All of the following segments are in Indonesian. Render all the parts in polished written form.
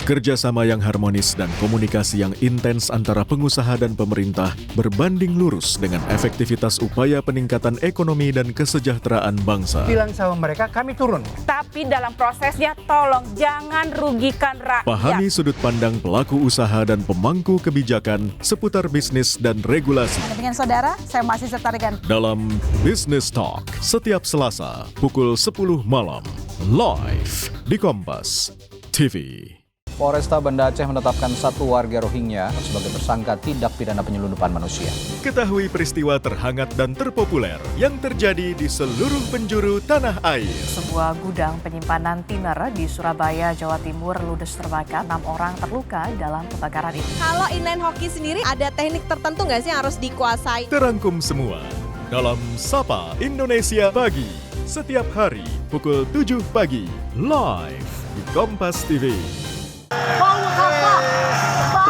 Kerjasama yang harmonis dan komunikasi yang intens antara pengusaha dan pemerintah berbanding lurus dengan efektivitas upaya peningkatan ekonomi dan kesejahteraan bangsa. Bilang sama mereka, kami turun. Tapi dalam prosesnya tolong jangan rugikan rakyat. Pahami sudut pandang pelaku usaha dan pemangku kebijakan seputar bisnis dan regulasi. Dengan saudara, saya masih setarikan. Dalam Business Talk, setiap Selasa, pukul 10 malam. Live di Kompas TV. Polresta Banda Aceh menetapkan satu warga Rohingya sebagai tersangka tindak pidana penyelundupan manusia. Ketahui peristiwa terhangat dan terpopuler yang terjadi di seluruh penjuru tanah air. Sebuah gudang penyimpanan tiner di Surabaya, Jawa Timur ludes terbakar. 6 orang terluka dalam kebakaran itu. Kalau inline hoki sendiri ada teknik tertentu nggak sih yang harus dikuasai? Terangkum semua dalam Sapa Indonesia Pagi. Setiap hari pukul 7 pagi. Live di Kompas TV.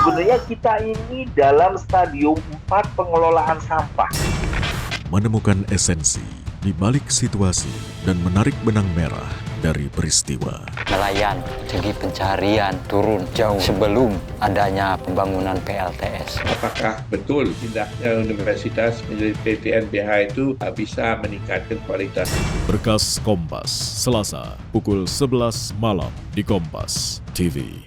Sebenarnya kita ini dalam stadium 4 pengelolaan sampah. Menemukan esensi di balik situasi dan menarik benang merah dari peristiwa. Nelayan segi pencarian turun jauh sebelum adanya pembangunan PLTS. Apakah betul tindaknya universitas menjadi PTNBH itu bisa meningkatkan kualitas? Berkas Kompas, Selasa, pukul 11 malam di Kompas TV.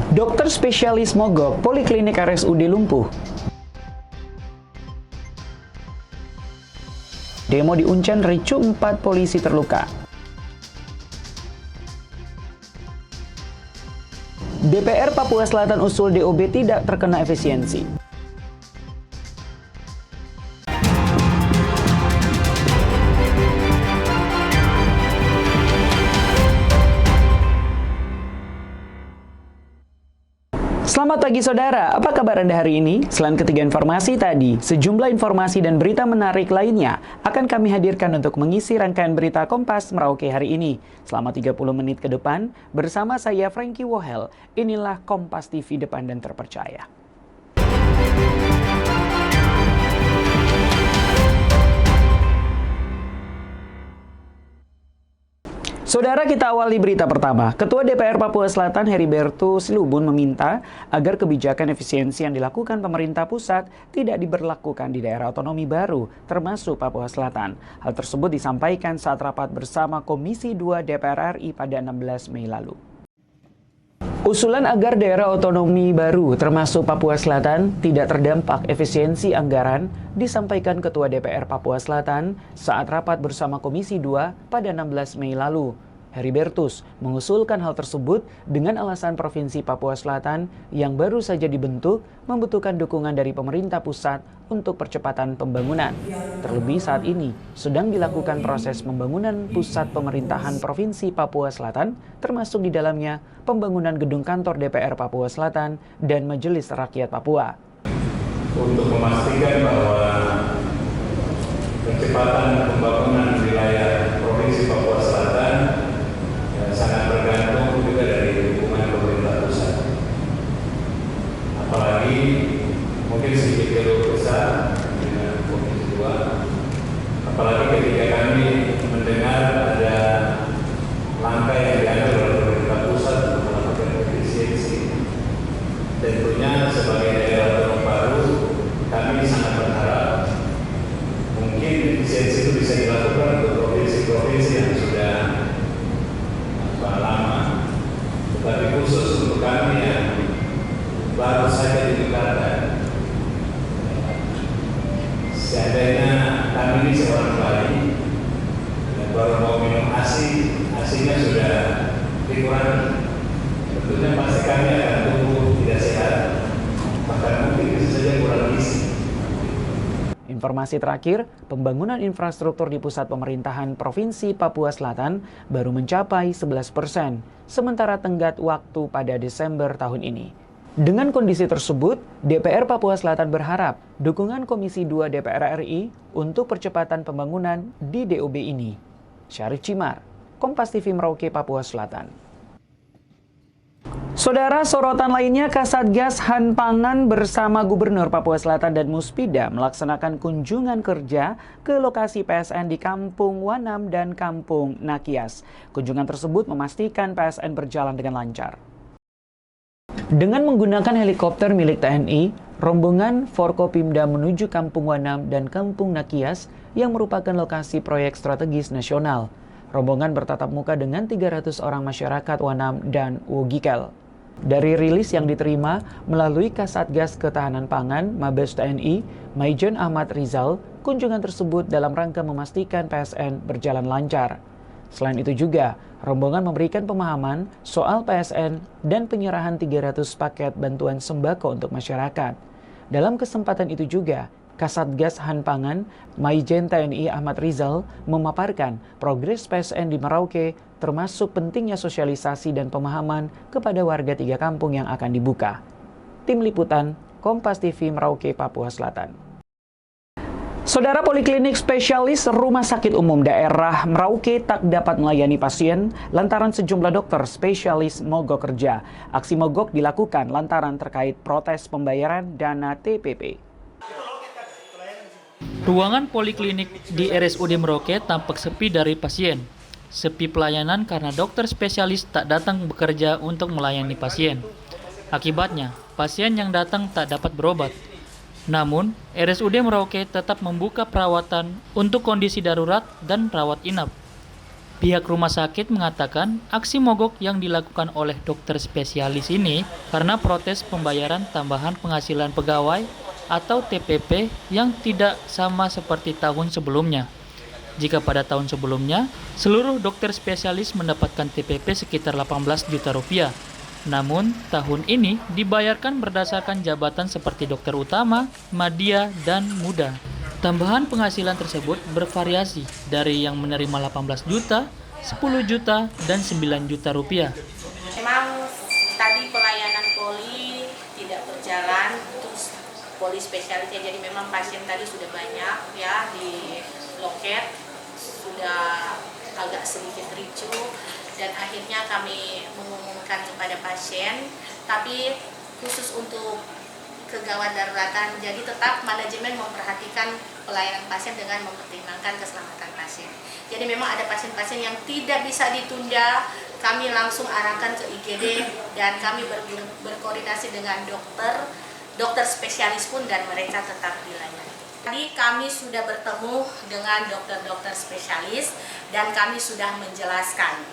Dokter spesialis mogok Poliklinik RSUD lumpuh. Demo di Uncen ricu 4 polisi terluka. DPR Papua Selatan usul DOB tidak terkena efisiensi. Selamat pagi saudara, apa kabar Anda hari ini? Selain ketiga informasi tadi, sejumlah informasi dan berita menarik lainnya akan kami hadirkan untuk mengisi rangkaian berita Kompas Merauke hari ini. Selama 30 menit ke depan, bersama saya Frankie Wohel, inilah Kompas TV depan dan terpercaya. Saudara, kita awali berita pertama. Ketua DPR Papua Selatan Heriberto Silubun meminta agar kebijakan efisiensi yang dilakukan pemerintah pusat tidak diberlakukan di daerah otonomi baru, termasuk Papua Selatan. Hal tersebut disampaikan saat rapat bersama Komisi 2 DPR RI pada 16 Mei lalu. Usulan agar daerah otonomi baru termasuk Papua Selatan tidak terdampak efisiensi anggaran disampaikan Ketua DPR Papua Selatan saat rapat bersama Komisi 2 pada 16 Mei lalu. Heribertus mengusulkan hal tersebut dengan alasan Provinsi Papua Selatan yang baru saja dibentuk membutuhkan dukungan dari pemerintah pusat untuk percepatan pembangunan. Terlebih saat ini sedang dilakukan proses pembangunan pusat pemerintahan Provinsi Papua Selatan, termasuk di dalamnya pembangunan gedung kantor DPR Papua Selatan dan Majelis Rakyat Papua. Untuk memastikan bahwa percepatan pembangunan wilayah Provinsi Papua Selatan sangat bergantung juga dari dukungan pemerintah pusat. Apalagi mungkin sedikit keluh kesah dengan Komisi 2, apalagi ketika kami mendengar ada langkah yang diambil oleh pemerintah pusat untuk melakukan efisiensi. Tentunya sebagai daerah otonom baru, kami sangat berharap mungkin efisiensi itu bisa dilakukan untuk provinsi-provinsi yang sudah lama, tetapi khusus untuk kami yang baru saja ditinggalkan. Seandainya kami ini seorang bayi dan baru mau minum asinya sudah dikurangi, tentunya pasti kami akan tumbuh tidak sehat, bahkan mungkin bisa saja kurang gizi. Informasi terakhir, pembangunan infrastruktur di pusat pemerintahan Provinsi Papua Selatan baru mencapai 11%, sementara tenggat waktu pada Desember tahun ini. Dengan kondisi tersebut, DPR Papua Selatan berharap dukungan Komisi 2 DPR RI untuk percepatan pembangunan di DOB ini. Syarif Cimar, Kompas TV Merauke, Papua Selatan. Saudara, sorotan lainnya, Kasatgas Hanpangan bersama Gubernur Papua Selatan dan Muspida melaksanakan kunjungan kerja ke lokasi PSN di Kampung Wanam dan Kampung Nakias. Kunjungan tersebut memastikan PSN berjalan dengan lancar. Dengan menggunakan helikopter milik TNI, rombongan Forkopimda menuju Kampung Wanam dan Kampung Nakias yang merupakan lokasi proyek strategis nasional. Rombongan bertatap muka dengan 300 orang masyarakat Wanam dan Wogikel. Dari rilis yang diterima melalui Kasatgas Ketahanan Pangan Mabes TNI, Maijen Ahmad Rizal, kunjungan tersebut dalam rangka memastikan PSN berjalan lancar. Selain itu juga, rombongan memberikan pemahaman soal PSN dan penyerahan 300 paket bantuan sembako untuk masyarakat. Dalam kesempatan itu juga, Kasatgas Hanpangan Maijen TNI Ahmad Rizal memaparkan progres PSN di Merauke, termasuk pentingnya sosialisasi dan pemahaman kepada warga 3 kampung yang akan dibuka. Tim Liputan, Kompas TV Merauke, Papua Selatan. Saudara, Poliklinik Spesialis Rumah Sakit Umum Daerah Merauke tak dapat melayani pasien lantaran sejumlah dokter spesialis mogok kerja. Aksi mogok dilakukan lantaran terkait protes pembayaran dana TPP. Ruangan poliklinik di RSUD Merauke tampak sepi dari pasien. Sepi pelayanan karena dokter spesialis tak datang bekerja untuk melayani pasien. Akibatnya, pasien yang datang tak dapat berobat. Namun, RSUD Merauke tetap membuka perawatan untuk kondisi darurat dan rawat inap. Pihak rumah sakit mengatakan aksi mogok yang dilakukan oleh dokter spesialis ini karena protes pembayaran tambahan penghasilan pegawai atau TPP yang tidak sama seperti tahun sebelumnya. Jika pada tahun sebelumnya, seluruh dokter spesialis mendapatkan TPP sekitar 18 juta rupiah. Namun, tahun ini dibayarkan berdasarkan jabatan seperti dokter utama, madya, dan muda. Tambahan penghasilan tersebut bervariasi dari yang menerima 18 juta, 10 juta, dan 9 juta rupiah. Memang tadi pelayanan poli tidak berjalan, terus poli spesialisnya, jadi memang pasien tadi sudah banyak ya di loket, sudah agak sedikit ricuh, dan akhirnya kami mengumumkan kepada pasien, tapi khusus untuk kegawat daruratan, jadi tetap manajemen memperhatikan pelayanan pasien dengan mempertimbangkan keselamatan pasien. Jadi memang ada pasien-pasien yang tidak bisa ditunda, kami langsung arahkan ke IGD dan kami berkoordinasi dengan dokter spesialis pun, dan mereka tetap dilayani. Tadi kami sudah bertemu dengan dokter-dokter spesialis dan kami sudah menjelaskan.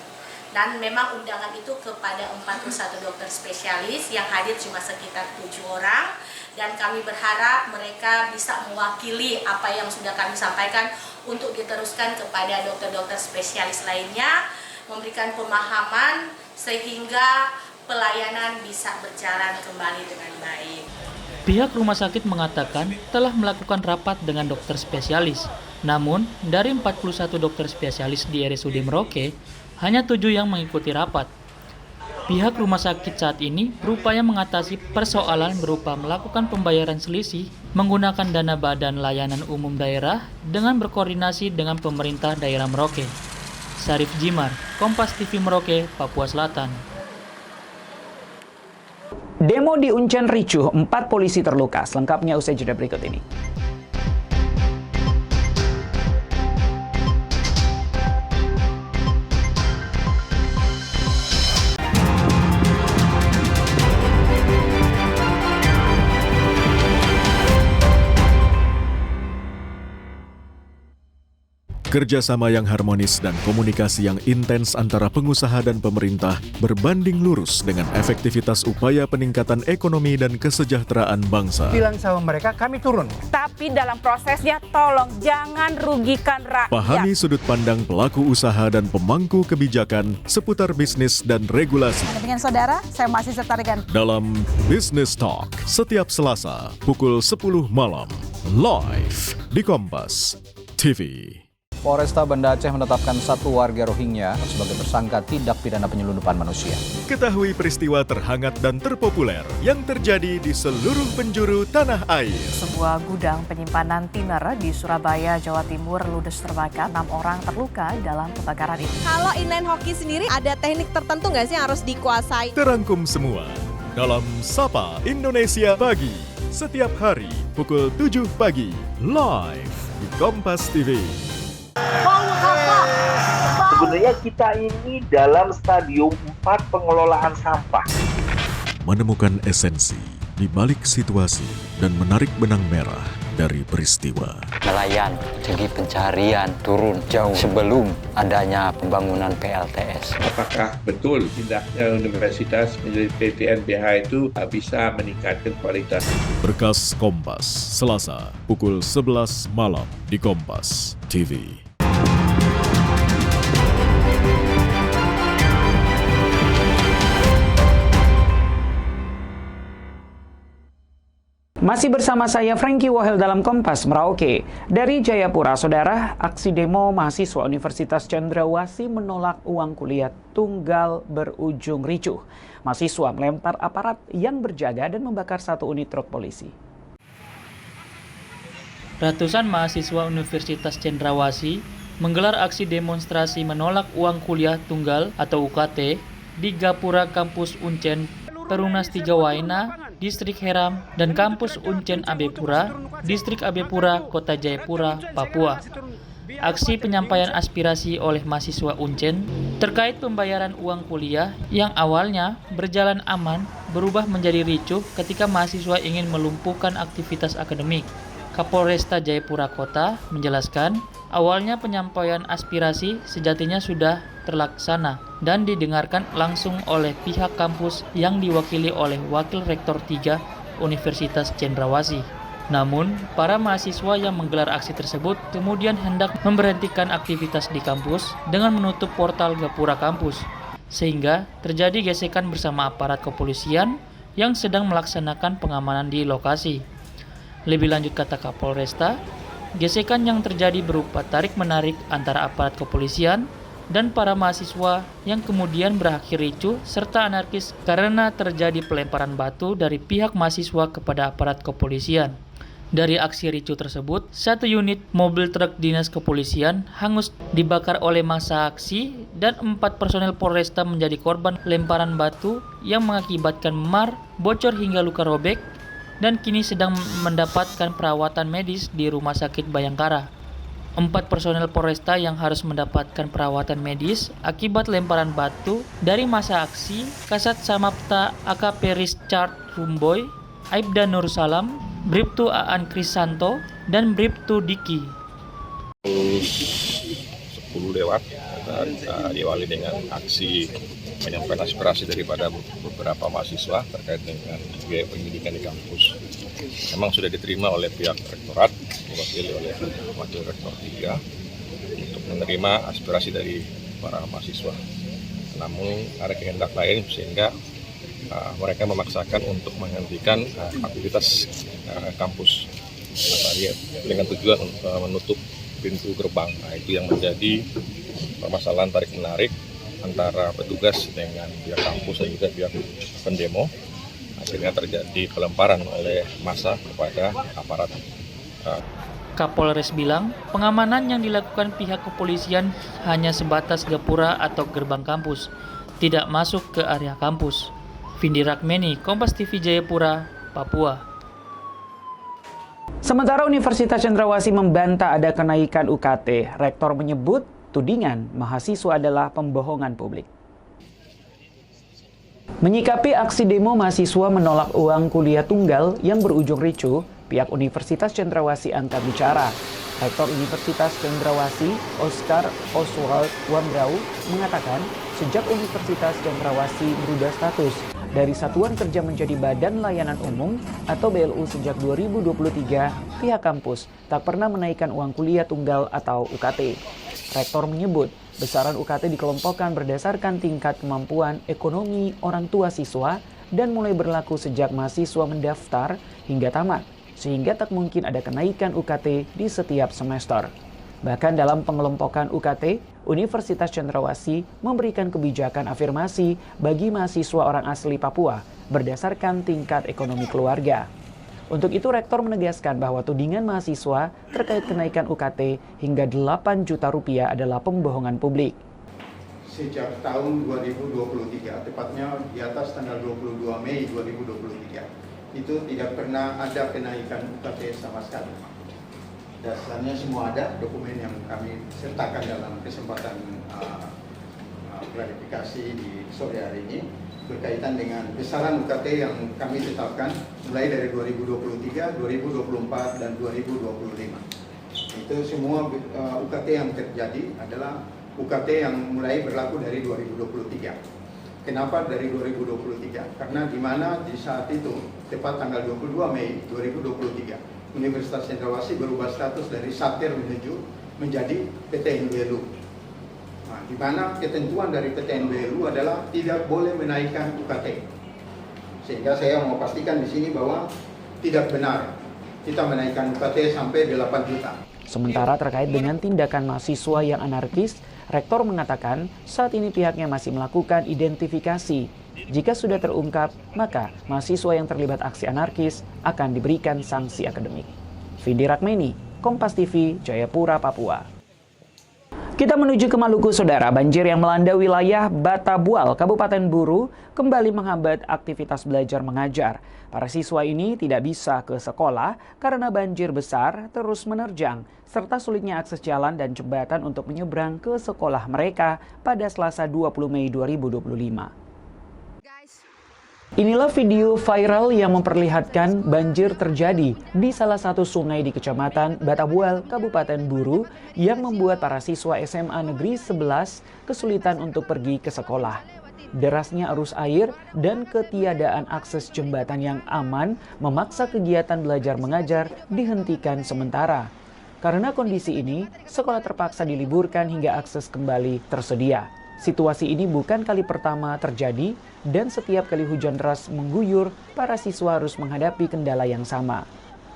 Dan memang undangan itu kepada 41 dokter spesialis yang hadir cuma sekitar 7 orang. Dan kami berharap mereka bisa mewakili apa yang sudah kami sampaikan untuk diteruskan kepada dokter-dokter spesialis lainnya, memberikan pemahaman sehingga pelayanan bisa berjalan kembali dengan baik. Pihak rumah sakit mengatakan telah melakukan rapat dengan dokter spesialis. Namun, dari 41 dokter spesialis di RSUD Merauke, hanya 7 yang mengikuti rapat. Pihak rumah sakit saat ini berupaya mengatasi persoalan berupa melakukan pembayaran selisih menggunakan dana Badan Layanan Umum Daerah dengan berkoordinasi dengan pemerintah daerah Merauke. Sarif Jimar, Kompas TV Merauke, Papua Selatan. Demo di Uncen ricuh, 4 polisi terluka. Selengkapnya usai jeda berikut ini. Kerjasama yang harmonis dan komunikasi yang intens antara pengusaha dan pemerintah berbanding lurus dengan efektivitas upaya peningkatan ekonomi dan kesejahteraan bangsa. Bilang sama mereka, kami turun. Tapi dalam prosesnya tolong jangan rugikan rakyat. Pahami sudut pandang pelaku usaha dan pemangku kebijakan seputar bisnis dan regulasi. Dengan saudara, saya masih Setargan. Dalam Business Talk, setiap Selasa, pukul 10 malam. Live di Kompas TV. Polresta Banda Aceh menetapkan 1 warga Rohingya sebagai tersangka tindak pidana penyelundupan manusia. Ketahui peristiwa terhangat dan terpopuler yang terjadi di seluruh penjuru tanah air. Sebuah gudang penyimpanan tiner di Surabaya, Jawa Timur ludes terbakar. 6 orang terluka dalam kebakaran itu. Kalau inline hoki sendiri ada teknik tertentu nggak sih yang harus dikuasai? Terangkum semua dalam Sapa Indonesia Pagi. Setiap hari pukul 7 pagi live di Kompas TV. Sebenarnya kita ini dalam stadium 4 pengelolaan sampah. Menemukan esensi di balik situasi dan menarik benang merah dari peristiwa. Nelayan segi pencarian turun jauh sebelum adanya pembangunan PLTS. Apakah betul tindaknya universitas menjadi PTNBH itu bisa meningkatkan kualitas? Berkas Kompas, Selasa, pukul 11 malam di Kompas TV. Masih bersama saya Frankie Wahel dalam Kompas Merauke. Dari Jayapura, saudara, aksi demo mahasiswa Universitas Cendrawasih menolak uang kuliah tunggal berujung ricuh. Mahasiswa melempar aparat yang berjaga dan membakar 1 unit truk polisi. Ratusan mahasiswa Universitas Cendrawasih menggelar aksi demonstrasi menolak uang kuliah tunggal atau UKT di Gapura Kampus Uncen, Perumnas 3 Waena, Distrik Heram, dan Kampus Uncen Abepura, Distrik Abepura, Kota Jayapura, Papua. Aksi penyampaian aspirasi oleh mahasiswa Uncen terkait pembayaran uang kuliah yang awalnya berjalan aman berubah menjadi ricuh ketika mahasiswa ingin melumpuhkan aktivitas akademik. Kapolresta Jayapura Kota menjelaskan, awalnya penyampaian aspirasi sejatinya sudah terlaksana dan didengarkan langsung oleh pihak kampus yang diwakili oleh Wakil Rektor 3 Universitas Cendrawasih. Namun, para mahasiswa yang menggelar aksi tersebut kemudian hendak memberhentikan aktivitas di kampus dengan menutup portal Gapura kampus, sehingga terjadi gesekan bersama aparat kepolisian yang sedang melaksanakan pengamanan di lokasi. Lebih lanjut kata Kapolresta, gesekan yang terjadi berupa tarik-menarik antara aparat kepolisian dan para mahasiswa yang kemudian berakhir ricuh serta anarkis karena terjadi pelemparan batu dari pihak mahasiswa kepada aparat kepolisian. Dari aksi ricuh tersebut, 1 unit mobil truk dinas kepolisian hangus dibakar oleh massa aksi dan 4 personel Polresta menjadi korban lemparan batu yang mengakibatkan memar, bocor hingga luka robek dan kini sedang mendapatkan perawatan medis di Rumah Sakit Bayangkara. 4 personel Polresta yang harus mendapatkan perawatan medis akibat lemparan batu dari massa aksi Kasat Samapta AKP Richard Rumboy, Aibda Nur Salam, Bribtu Aan Krisanto, dan Bribtu Diki. 10 lewat dan diawali dengan aksi penyampaian aspirasi daripada beberapa mahasiswa terkait dengan biaya pendidikan di kampus. Memang sudah diterima oleh pihak rektorat, diwakili oleh Wakil Rektor 3 untuk menerima aspirasi dari para mahasiswa. Namun ada kehendak lain sehingga mereka memaksakan untuk menghentikan aktivitas kampus dengan tujuan menutup pintu gerbang. Itu yang menjadi permasalahan tarik-menarik antara petugas dengan pihak kampus dan juga pihak pendemo. Akhirnya terjadi pelemparan oleh massa kepada aparat. Kapolres bilang, pengamanan yang dilakukan pihak kepolisian hanya sebatas gapura atau gerbang kampus, tidak masuk ke area kampus. Vindi Rakmeni, Kompas TV Jayapura, Papua. Sementara Universitas Cendrawasih membantah ada kenaikan UKT, Rektor menyebut tudingan mahasiswa adalah pembohongan publik. Menyikapi aksi demo mahasiswa menolak uang kuliah tunggal yang berujung ricuh, pihak Universitas Cendrawasih angkat bicara. Rektor Universitas Cendrawasih, Oscar Oswald Wambrau, mengatakan sejak Universitas Cendrawasih berubah status dari Satuan Kerja menjadi Badan Layanan Umum atau BLU sejak 2023, pihak kampus tak pernah menaikkan uang kuliah tunggal atau UKT. Rektor menyebut besaran UKT dikelompokkan berdasarkan tingkat kemampuan ekonomi orang tua siswa dan mulai berlaku sejak mahasiswa mendaftar hingga tamat, sehingga tak mungkin ada kenaikan UKT di setiap semester. Bahkan dalam pengelompokan UKT, Universitas Cendrawasih memberikan kebijakan afirmasi bagi mahasiswa orang asli Papua berdasarkan tingkat ekonomi keluarga. Untuk itu, Rektor menegaskan bahwa tudingan mahasiswa terkait kenaikan UKT hingga 8 juta rupiah adalah pembohongan publik. Sejak tahun 2023, tepatnya di atas tanggal 22 Mei 2023, itu tidak pernah ada kenaikan UKT sama sekali. Dasarnya semua ada, dokumen yang kami sertakan dalam kesempatan klarifikasi di sore hari ini berkaitan dengan besaran UKT yang kami tetapkan mulai dari 2023, 2024, dan 2025. Itu semua UKT yang terjadi adalah UKT yang mulai berlaku dari 2023. Kenapa dari 2023? Karena di mana di saat itu, tepat tanggal 22 Mei 2023, Universitas Cendrawasih berubah status dari Satir menjadi PTN BLU. Nah, di mana ketentuan dari PTN BLU adalah tidak boleh menaikkan UKT. Sehingga saya mau pastikan di sini bahwa tidak benar kita menaikkan UKT sampai 8 juta. Sementara terkait dengan tindakan mahasiswa yang anarkis, Rektor mengatakan saat ini pihaknya masih melakukan identifikasi. Jika sudah terungkap, maka mahasiswa yang terlibat aksi anarkis akan diberikan sanksi akademik. Vindi Rakmeni, Kompas TV, Jayapura, Papua. Kita menuju ke Maluku, Saudara. Banjir yang melanda wilayah Batabual, Kabupaten Buru, kembali menghambat aktivitas belajar mengajar. Para siswa ini tidak bisa ke sekolah karena banjir besar terus menerjang, serta sulitnya akses jalan dan jembatan untuk menyeberang ke sekolah mereka pada Selasa 20 Mei 2025. Inilah video viral yang memperlihatkan banjir terjadi di salah satu sungai di Kecamatan Batabual, Kabupaten Buru yang membuat para siswa SMA Negeri 11 kesulitan untuk pergi ke sekolah. Derasnya arus air dan ketiadaan akses jembatan yang aman memaksa kegiatan belajar mengajar dihentikan sementara. Karena kondisi ini, sekolah terpaksa diliburkan hingga akses kembali tersedia. Situasi ini bukan kali pertama terjadi dan setiap kali hujan deras mengguyur, para siswa harus menghadapi kendala yang sama.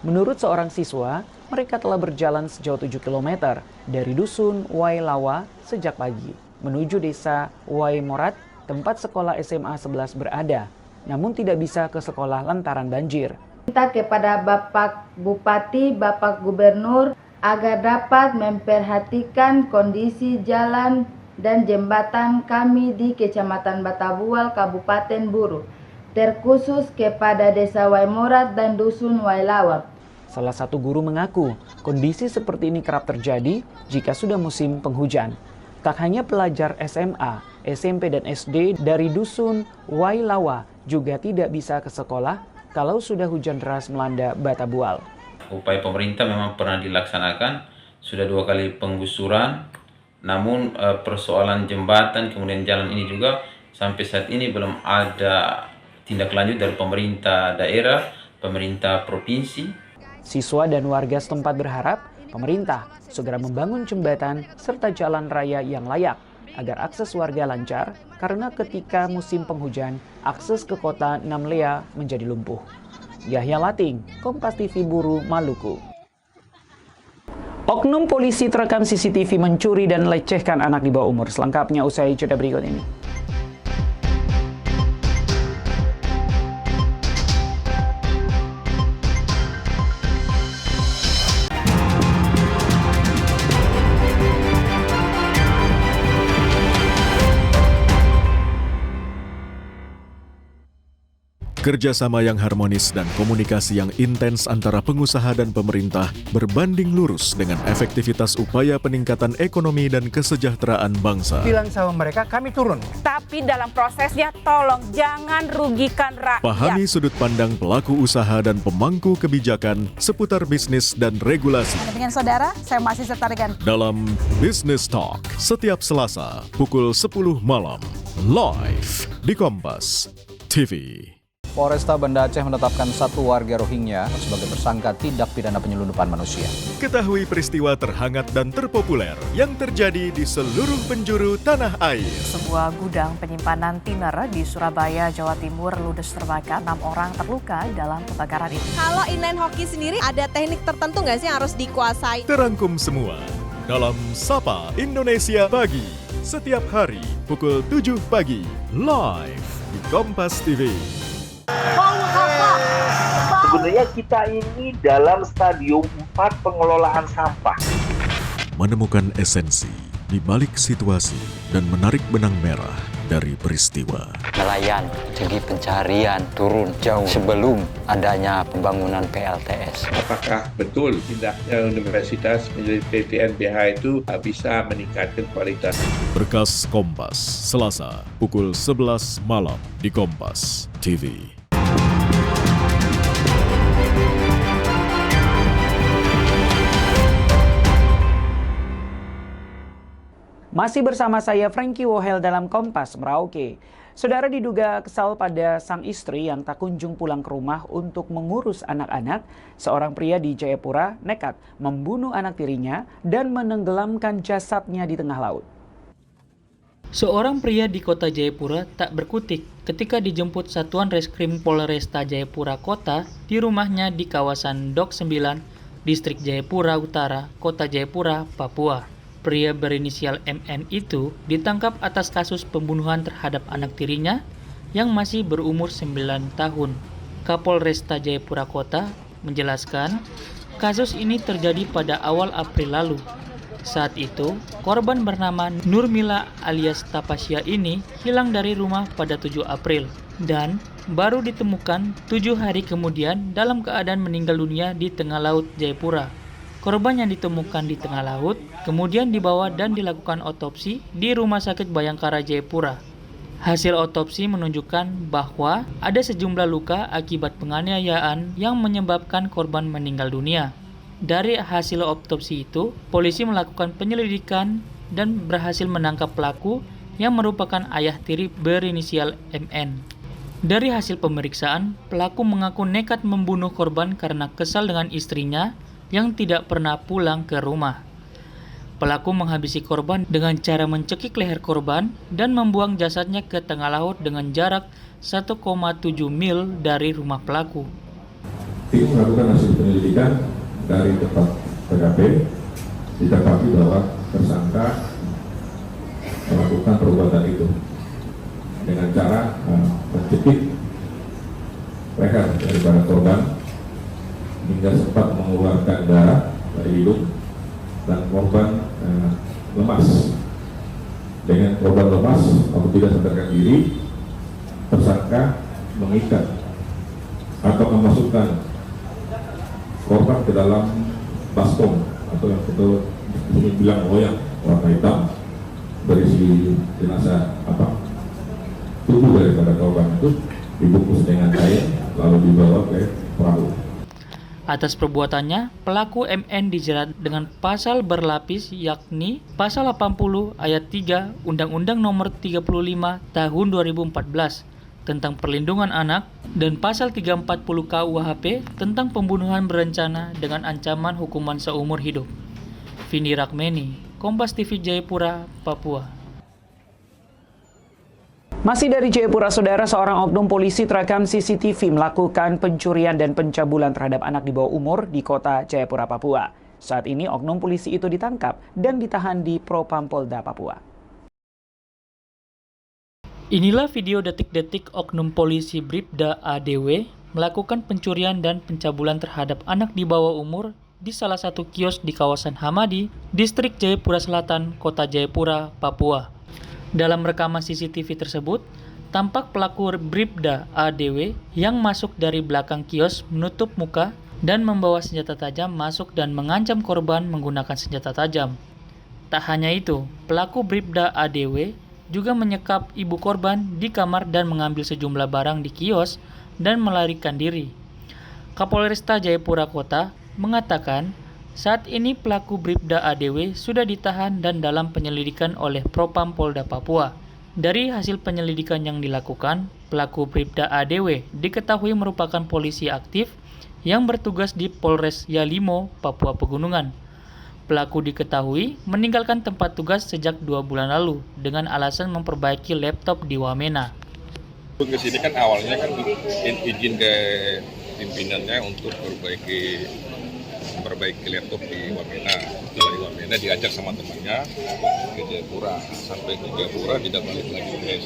Menurut seorang siswa, mereka telah berjalan sejauh 7 km dari dusun Wailawa sejak pagi menuju desa Waimorat, tempat sekolah SMA 11 berada, namun tidak bisa ke sekolah lantaran banjir. Minta kepada Bapak Bupati, Bapak Gubernur agar dapat memperhatikan kondisi jalan dan jembatan kami di Kecamatan Batabual, Kabupaten Buru, terkhusus kepada Desa Waimorat dan Dusun Wailawa. Salah satu guru mengaku, kondisi seperti ini kerap terjadi jika sudah musim penghujan. Tak hanya pelajar SMA, SMP dan SD dari Dusun Wailawa juga tidak bisa ke sekolah kalau sudah hujan deras melanda Batabual. Upaya pemerintah memang pernah dilaksanakan, sudah 2 kali penggusuran. Namun persoalan jembatan kemudian jalan ini juga sampai saat ini belum ada tindak lanjut dari pemerintah daerah, pemerintah provinsi. Siswa dan warga setempat berharap pemerintah segera membangun jembatan serta jalan raya yang layak agar akses warga lancar karena ketika musim penghujan akses ke kota Namlea menjadi lumpuh. Yahya Lating, Kompas TV Buru, Maluku. Oknum polisi terekam CCTV mencuri dan melecehkan anak di bawah umur. Selengkapnya usai jeda berikut ini. Kerjasama yang harmonis dan komunikasi yang intens antara pengusaha dan pemerintah berbanding lurus dengan efektivitas upaya peningkatan ekonomi dan kesejahteraan bangsa. Bilang sama mereka, kami turun. Tapi dalam prosesnya tolong jangan rugikan rakyat. Pahami sudut pandang pelaku usaha dan pemangku kebijakan seputar bisnis dan regulasi. Dengan saudara, saya masih setarkan. Dalam Business Talk, setiap Selasa, pukul 10 malam. Live di Kompas TV. Polresta Banda Aceh menetapkan 1 warga Rohingya sebagai tersangka tindak pidana penyelundupan manusia. Ketahui peristiwa terhangat dan terpopuler yang terjadi di seluruh penjuru tanah air. Sebuah gudang penyimpanan tiner di Surabaya, Jawa Timur ludes terbakar. 6 orang terluka dalam kebakaran ini. Kalau inline hoki sendiri ada teknik tertentu nggak sih yang harus dikuasai? Terangkum semua dalam Sapa Indonesia Pagi. Setiap hari pukul 7 pagi, live di Kompas TV. Sebenarnya kita ini dalam stadium 4 pengelolaan sampah. Menemukan esensi di balik situasi dan menarik benang merah dari peristiwa. Nelayan segi pencarian turun jauh sebelum adanya pembangunan PLTS. Apakah betul tindaknya universitas menjadi PTNBH itu bisa meningkatkan kualitas? Berkas Kompas, Selasa, pukul 11 malam di Kompas TV. Masih bersama saya Frankie Wohel dalam Kompas Merauke. Saudara diduga kesal pada sang istri yang tak kunjung pulang ke rumah untuk mengurus anak-anak, seorang pria di Jayapura nekat membunuh anak tirinya dan menenggelamkan jasadnya di tengah laut. Seorang pria di kota Jayapura tak berkutik ketika dijemput Satuan Reskrim Polresta Jayapura Kota di rumahnya di kawasan Dok 9, Distrik Jayapura Utara, Kota Jayapura, Papua. Pria berinisial MN itu ditangkap atas kasus pembunuhan terhadap anak tirinya yang masih berumur 9 tahun. Kapolresta Jayapura Kota menjelaskan kasus ini terjadi pada awal April lalu. Saat itu, korban bernama Nurmila alias Tapasya ini hilang dari rumah pada 7 April dan baru ditemukan 7 hari kemudian dalam keadaan meninggal dunia di tengah laut Jayapura. Korban yang ditemukan di tengah laut kemudian dibawa dan dilakukan otopsi di Rumah Sakit Bayangkara Jayapura. Hasil otopsi menunjukkan bahwa ada sejumlah luka akibat penganiayaan yang menyebabkan korban meninggal dunia. Dari hasil otopsi itu, polisi melakukan penyelidikan dan berhasil menangkap pelaku yang merupakan ayah tiri berinisial MN. Dari hasil pemeriksaan, pelaku mengaku nekat membunuh korban karena kesal dengan istrinya yang tidak pernah pulang ke rumah. Pelaku menghabisi korban dengan cara mencekik leher korban dan membuang jasadnya ke tengah laut dengan jarak 1,7 mil dari rumah pelaku. Tim melakukan hasil penyelidikan dari tempat TKP, didapati bahwa tersangka melakukan perbuatan itu dengan cara mencekik leher daripada korban hingga sempat mengeluarkan darah dari hidung dan korban lemas. Dengan korban lemas atau tidak sadarkan diri, tersangka mengikat atau memasukkan korban ke dalam baskom atau yang kita bilang loyang warna hitam berisi jenazah tubuh daripada korban itu dibungkus dengan kain lalu dibawa ke perahu. Atas perbuatannya, pelaku MN dijerat dengan pasal berlapis yakni pasal 80 ayat 3 Undang-Undang Nomor 35 Tahun 2014 tentang perlindungan anak dan pasal 340 KUHP tentang pembunuhan berencana dengan ancaman hukuman seumur hidup. Vini Rakmeni, Kompas TV Jayapura, Papua. Masih dari Jayapura, saudara, seorang oknum polisi terekam CCTV melakukan pencurian dan pencabulan terhadap anak di bawah umur di kota Jayapura, Papua. Saat ini oknum polisi itu ditangkap dan ditahan di Propam Polda Papua. Inilah video detik-detik oknum polisi Bribda ADW melakukan pencurian dan pencabulan terhadap anak di bawah umur di salah satu kios di kawasan Hamadi, Distrik Jayapura Selatan, Kota Jayapura, Papua. Dalam rekaman CCTV tersebut, tampak pelaku Bribda ADW yang masuk dari belakang kios menutup muka dan membawa senjata tajam masuk dan mengancam korban menggunakan senjata tajam. Tak hanya itu, pelaku Bribda ADW juga menyekap ibu korban di kamar dan mengambil sejumlah barang di kios dan melarikan diri. Kapolresta Jayapura Kota mengatakan saat ini pelaku Bribda ADW sudah ditahan dan dalam penyelidikan oleh Propam Polda Papua. Dari hasil penyelidikan yang dilakukan, pelaku Bribda ADW diketahui merupakan polisi aktif yang bertugas di Polres Yalimo, Papua Pegunungan. Pelaku diketahui meninggalkan tempat tugas sejak 2 bulan lalu dengan alasan memperbaiki laptop di Wamena. Ke sini kan awalnya kan izin ke pimpinannya untuk memperbaiki memperbaiki laptop di Wamena. Dari Wamena diajak sama temannya ke Jayapura. Sampai ke Jayapura tidak balik lagi ke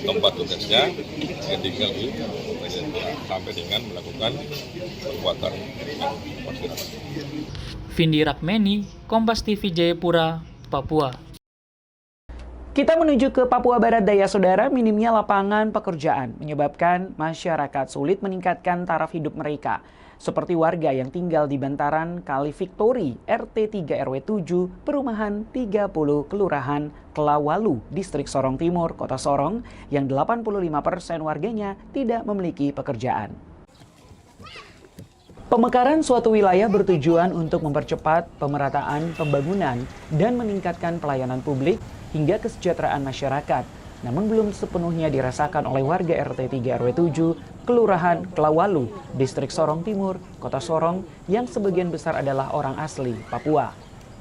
tempat tugasnya, dia tinggal di Jayapura sampai dengan melakukan perbuatan masyarakat. Vindi Rakmeni, Kompas TV Jayapura, Papua. Kita menuju ke Papua Barat Daya, saudara. Minimnya lapangan pekerjaan menyebabkan masyarakat sulit meningkatkan taraf hidup mereka. Seperti warga yang tinggal di bantaran Kali Victory, RT 3 RW 7, Perumahan 30, Kelurahan Kelawalu, Distrik Sorong Timur, Kota Sorong, yang 85% warganya tidak memiliki pekerjaan. Pemekaran suatu wilayah bertujuan untuk mempercepat pemerataan pembangunan dan meningkatkan pelayanan publik hingga kesejahteraan masyarakat, namun belum sepenuhnya dirasakan oleh warga RT 3 RW 7, Kelurahan Kelawalu, Distrik Sorong Timur, Kota Sorong, yang sebagian besar adalah orang asli Papua.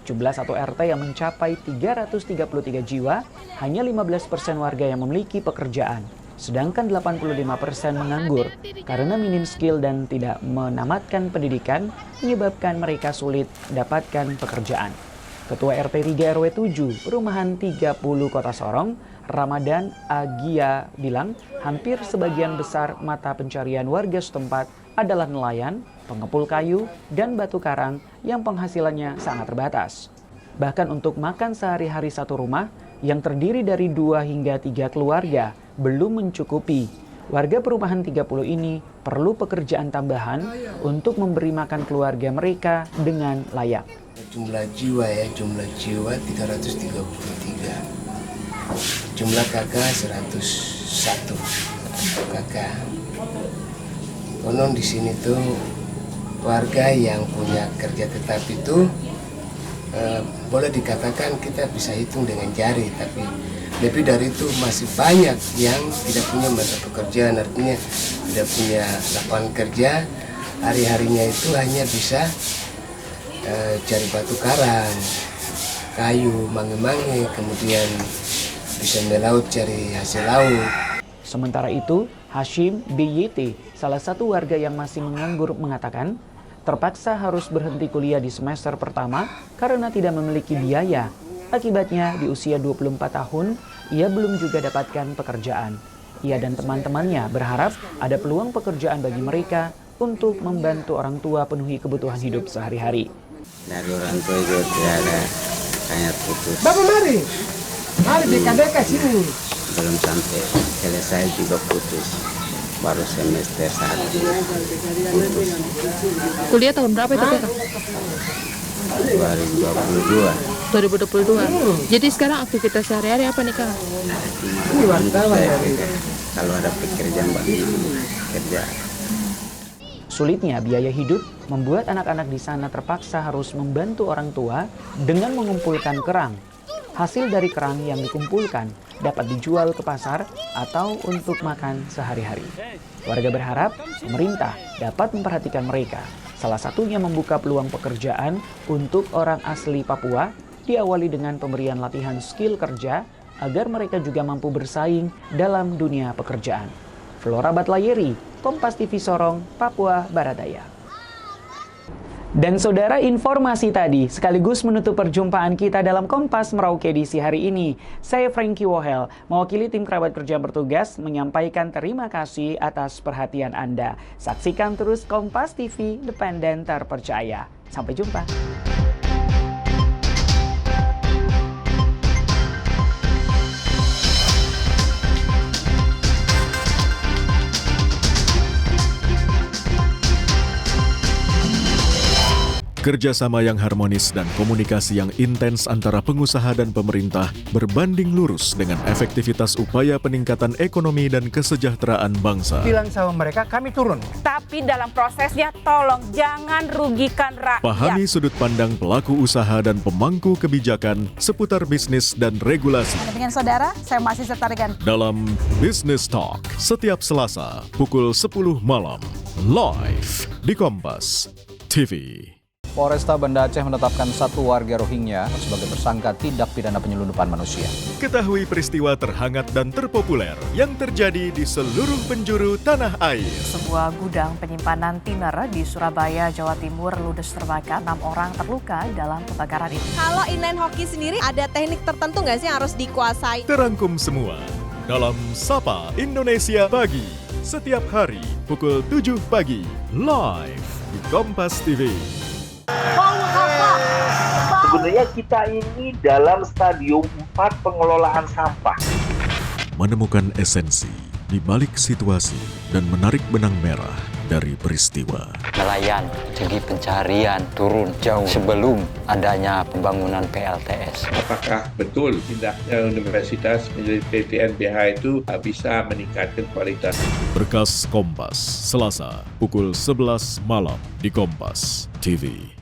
Jumlah satu RT yang mencapai 333 jiwa, hanya 15% warga yang memiliki pekerjaan, sedangkan 85% menganggur karena minim skill dan tidak menamatkan pendidikan, menyebabkan mereka sulit mendapatkan pekerjaan. Ketua RT 3 RW 7, Perumahan 30 Kota Sorong, Ramadan Agia bilang hampir sebagian besar mata pencarian warga setempat adalah nelayan, pengepul kayu, dan batu karang yang penghasilannya sangat terbatas. Bahkan untuk makan sehari-hari satu rumah yang terdiri dari 2 hingga 3 keluarga belum mencukupi. Warga Perumahan 30 ini perlu pekerjaan tambahan untuk memberi makan keluarga mereka dengan layak. Jumlah jiwa 333. Jumlah kakak 101 kakak. Konon di sini tuh warga yang punya kerja tetap itu boleh dikatakan kita bisa hitung dengan jari, tapi lebih dari itu masih banyak yang tidak punya mata pekerjaan, artinya tidak punya lapangan kerja. Hari-harinya itu hanya bisa cari batu karang, kayu, mange-mange, kemudian bisa melaut cari hasil laut. Sementara itu, Hashim BYT, salah satu warga yang masih menganggur, mengatakan terpaksa harus berhenti kuliah di semester pertama karena tidak memiliki biaya. Akibatnya di usia 24 tahun, ia belum juga dapatkan pekerjaan. Ia dan teman-temannya berharap ada peluang pekerjaan bagi mereka untuk membantu orang tua penuhi kebutuhan hidup sehari-hari. Dari orang tua juga tidak ada, hanya putus. Bapak mari dekat-dekat sini. Belum sampai selesai juga putus. Baru semester 1 putus. Kuliah tahun berapa itu, Kak? 2022. Jadi sekarang aktivitas sehari-hari apa nih, Kak? Kalau ada pekerjaan banyak kerja. Sulitnya biaya hidup membuat anak-anak di sana terpaksa harus membantu orang tua dengan mengumpulkan kerang. Hasil dari kerang yang dikumpulkan dapat dijual ke pasar atau untuk makan sehari-hari. Warga berharap pemerintah dapat memperhatikan mereka. Salah satunya membuka peluang pekerjaan untuk orang asli Papua, diawali dengan pemberian latihan skill kerja agar mereka juga mampu bersaing dalam dunia pekerjaan. Flora Batlayeri, Kompas TV Sorong, Papua Barat Daya. Dan saudara, informasi tadi sekaligus menutup perjumpaan kita dalam Kompas Merauke edisi hari ini. Saya Frankie Wohel, mewakili tim kerabat kerja bertugas menyampaikan terima kasih atas perhatian Anda. Saksikan terus Kompas TV, independen terpercaya. Sampai jumpa. Kerjasama yang harmonis dan komunikasi yang intens antara pengusaha dan pemerintah berbanding lurus dengan efektivitas upaya peningkatan ekonomi dan kesejahteraan bangsa. Bilang sama mereka, kami turun. Tapi dalam prosesnya tolong jangan rugikan rakyat. Pahami sudut pandang pelaku usaha dan pemangku kebijakan seputar bisnis dan regulasi. Dengan saudara, saya masih Setarigan. Dalam Business Talk, setiap Selasa pukul 10 malam, live di Kompas TV. Polresta Banda Aceh menetapkan 1 warga Rohingya sebagai tersangka tindak pidana penyelundupan manusia. Ketahui peristiwa terhangat dan terpopuler yang terjadi di seluruh penjuru tanah air. Sebuah gudang penyimpanan thinner di Surabaya, Jawa Timur ludes terbakar. 6 orang terluka dalam kebakaran ini. Kalau inline hoki sendiri ada teknik tertentu nggak sih yang harus dikuasai? Terangkum semua dalam Sapa Indonesia Pagi. Setiap hari pukul 7 pagi live di Kompas TV. Sebenarnya kita ini dalam stadium 4 pengelolaan sampah. Menemukan esensi di balik situasi dan menarik benang merah dari peristiwa. Nelayan segi pencarian turun jauh sebelum adanya pembangunan PLTS. Apakah betul tindaknya universitas menjadi PTNBH itu bisa meningkatkan kualitas? Berkas Kompas, Selasa pukul 11 malam di Kompas TV.